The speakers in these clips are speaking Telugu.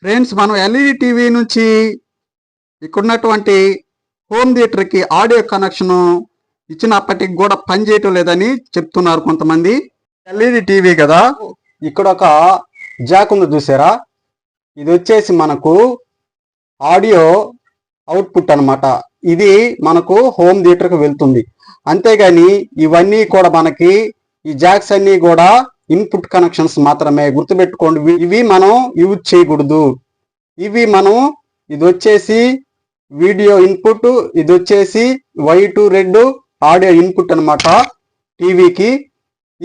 ఫ్రెండ్స్, మనం ఎల్ఈడి టీవీ నుంచి ఇక్కడున్నటువంటి హోమ్ థియేటర్కి ఆడియో కనెక్షన్ ఇచ్చినప్పటికి కూడా పనిచేయటం లేదని చెప్తున్నారు కొంతమంది. ఎల్ఈడి టీవీ కదా, ఇక్కడ ఒక జాక్ ఉంది చూసారా, ఇది వచ్చేసి మనకు ఆడియో అవుట్పుట్ అనమాట. ఇది మనకు హోమ్ థియేటర్కి వెళ్తుంది. అంతేగాని ఇవన్నీ కూడా మనకి ఈ జాక్స్ అన్నీ కూడా ఇన్పుట్ కనెక్షన్స్ మాత్రమే, గుర్తుపెట్టుకోండి. ఇవి మనం యూజ్ చేయకూడదు. ఇవి మనం, ఇది వచ్చేసి వీడియో ఇన్పుట్, ఇది వచ్చేసి వైట్ రెడ్ ఆడియో ఇన్పుట్ అనమాట టీవీకి.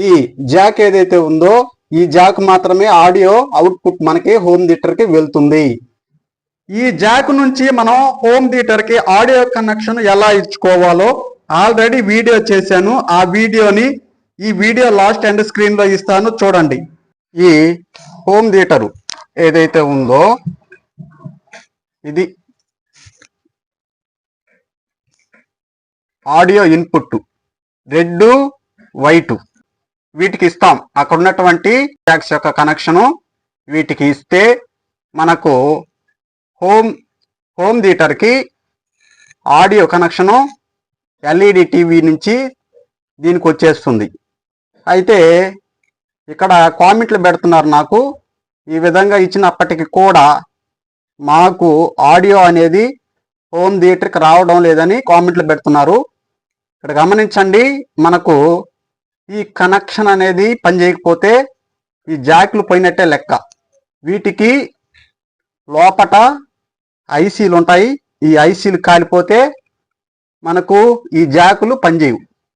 ఈ జాక్ ఏదైతే ఉందో ఈ జాక్ మాత్రమే ఆడియో అవుట్పుట్ మనకి హోమ్ థియేటర్కి వెళ్తుంది. ఈ జాక్ నుంచి మనం హోమ్ థియేటర్కి ఆడియో కనెక్షన్ ఎలా ఇచ్చుకోవాలో ఆల్రెడీ వీడియో చేశాను. ఆ వీడియోని ఈ వీడియో లాస్ట్ ఎండ్ స్క్రీన్ లో ఇస్తాను, చూడండి. ఈ హోమ్ థియేటర్ ఏదైతే ఉందో ఇది ఆడియో ఇన్పుట్ రెడ్ వైట్ వీటికి ఇస్తాం. అక్కడ ఉన్నటువంటి జాక్స్ యొక్క కనెక్షను వీటికి ఇస్తే మనకు హోమ్ థియేటర్కి ఆడియో కనెక్షను ఎల్ఈడి టీవీ నుంచి దీనికి వచ్చేస్తుంది. అయితే ఇక్కడ కామెంట్లు పెడుతున్నారు నాకు, ఈ విధంగా ఇచ్చినప్పటికీ కూడా మాకు ఆడియో అనేది హోమ్ థియేటర్కి రావడం లేదని కామెంట్లు పెడుతున్నారు. ఇక్కడ గమనించండి, మనకు ఈ కనెక్షన్ అనేది పనిచేయకపోతే ఈ జాక్లు పోయినట్టే లెక్క. వీటికి లోపట ఐసీలు ఉంటాయి. ఈ ఐసీలు కాలిపోతే మనకు ఈ జాకులు పనిచేయవు.